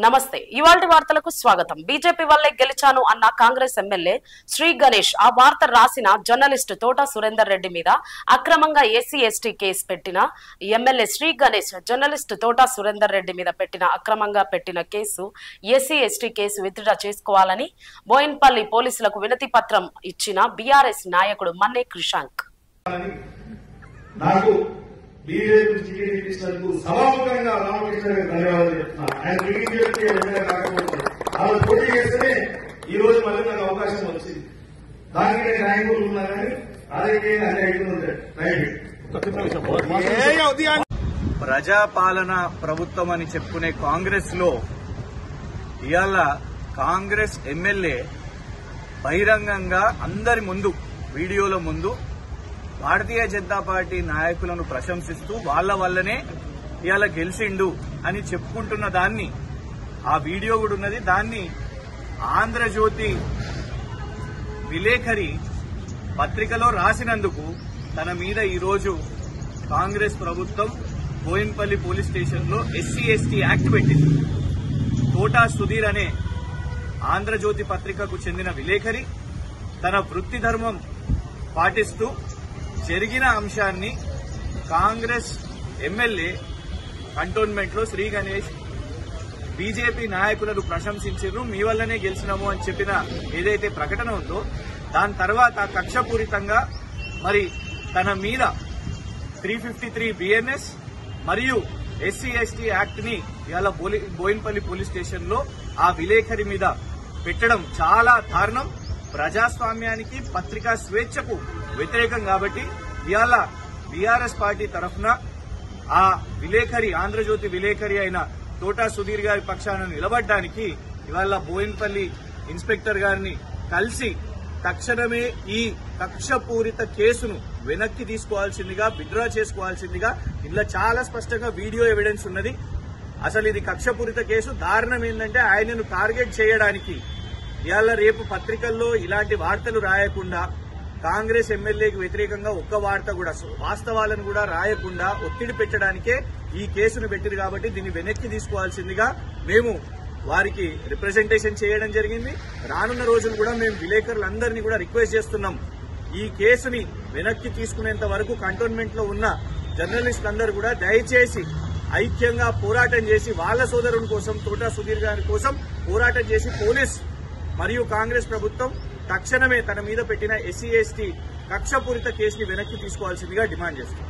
నమస్తే ఇవాల్టి వార్తలకు స్వాగతం। బీజేపీ వల్లే గెలిచాను అన్న కాంగ్రెస్ ఎమ్మెల్యే శ్రీ గణేష్ ఆ వార్త రాసిన జర్నలిస్ట్ తోట సురేందర్ రెడ్డి మీద అక్రమంగా ఎస్సీ ఎస్టీ కేసు పెట్టిన ఎమ్మెల్యే శ్రీ గణేష్ జర్నలిస్ట్ తోట సురేందర్ రెడ్డి మీద అక్రమంగా పెట్టిన case SC ST case withdraw చేసుకోవాలని బోయిన్పల్లి పోలీసులకు వినతి పత్రం ఇచ్చిన బీఆర్ఎస్ నాయకుడు మన్నే కృషాంక్ బీజేపీ టికెట్ ఇప్పించినందుకు సభాముఖంగా రామకృష్ణ గారికి ధన్యవాదాలు చెప్తున్నా। ఆయన టికెట్ ఎమ్మెల్యే కాకపోతే వాళ్ళు పోటీ చేస్తేనే ఈ రోజు మళ్ళీ నాకు అవకాశం వచ్చింది। దానికి నేను న్యాయమూర్తులు ఉన్నా కానీ రాజకీయంగా అన్ని ప్రజాపాలన ప్రభుత్వం అని చెప్పుకునే కాంగ్రెస్ లో ఇవాళ కాంగ్రెస్ ఎమ్మెల్యే బహిరంగంగా అందరి ముందు వీడియోల ముందు భారతీయ జనతా పార్టీ నాయకులను ప్రశంసిస్తూ వాళ్ల వల్లనే ఇవాళ గెలిచిండు అని చెప్పుకుంటున్న దాన్ని ఆ వీడియో కూడా ఉన్నది। దాన్ని ఆంధ్రజ్యోతి విలేకరి పత్రికలో రాసినందుకు తన మీద ఈరోజు కాంగ్రెస్ ప్రభుత్వం బోయిన్పల్లి పోలీస్ స్టేషన్ లో ఎస్సీ ఎస్టీ యాక్ట్ పెట్టింది। తోటా సుధీర్ అనే ఆంధ్రజ్యోతి పత్రికకు చెందిన విలేకరి తన వృత్తి ధర్మం పాటిస్తూ జరిగిన అంశాన్ని కాంగ్రెస్ ఎమ్మెల్యే కంటోన్మెంట్ లో శ్రీ గణేష్ బీజేపీ నాయకులను ప్రశంసించారు, మీ వల్లనే గెలిచినాము అని చెప్పిన ఏదైతే ప్రకటన ఉందో దాని తర్వాత కక్షపూరితంగా మరి తన మీద 353 బిఎన్ఎస్ మరియు ఎస్సీ ఎస్టీ యాక్ట్ ని ఇవాళ బోయిన్పల్లి పోలీస్ స్టేషన్ లో ఆ విలేకరి మీద పెట్టడం చాలా దారుణం। ప్రజాస్వామ్యానికి పత్రికా స్వేచ్ఛకు వ్యతిరేకం కాబట్టి ఇవాళ బీఆర్ఎస్ పార్టీ తరఫున ఆ విలేకరి ఆంధ్రజ్యోతి విలేకరి అయిన తోటా సుధీర్ గారి పక్షాన నిలబడడానికి ఇవాళ బోయిన్పల్లి ఇన్స్పెక్టర్ గారిని కలిసి తక్షణమే ఈ కక్షపూరిత కేసును వెనక్కి తీసుకోవాల్సిందిగా విత్డ్రా చేసుకోవాల్సిందిగా ఇలా చాలా స్పష్టంగా వీడియో ఎవిడెన్స్ ఉన్నది। అసలు ఇది కక్షపూరిత కేసు। దారుణం ఏంటంటే ఆయనను టార్గెట్ చేయడానికి ఇవాళ రేపు పత్రికల్లో ఇలాంటి వార్తలు రాయకుండా కాంగ్రెస్ ఎమ్మెల్యేకి వ్యతిరేకంగా ఒక్క వార్త కూడా వాస్తవాలను కూడా రాయకుండా ఒత్తిడి పెట్టడానికే ఈ కేసును పెట్టింది కాబట్టి దీన్ని వెనక్కి తీసుకోవాల్సిందిగా మేము వారికి రిప్రజెంటేషన్ చేయడం జరిగింది। రానున్న రోజులు కూడా మేము విలేకరులందరినీ కూడా రిక్వెస్ట్ చేస్తున్నాం, ఈ కేసుని వెనక్కి తీసుకునేంత వరకు కంటోన్మెంట్ లో ఉన్న జర్నలిస్టులందరూ కూడా దయచేసి ఐక్యంగా పోరాటం చేసి వాళ్ళ సోదరుని కోసం తోటా సుధీర్ గారి కోసం పోరాటం చేసి పోలీస్ మరియు కాంగ్రెస్ ప్రభుత్వం తక్షణమే తన మీద పెట్టిన ఎస్సీ ఎస్టీ కక్షపూరిత కేసుని వెనక్కి తీసుకోవాల్సిందిగా డిమాండ్ చేస్తుంది।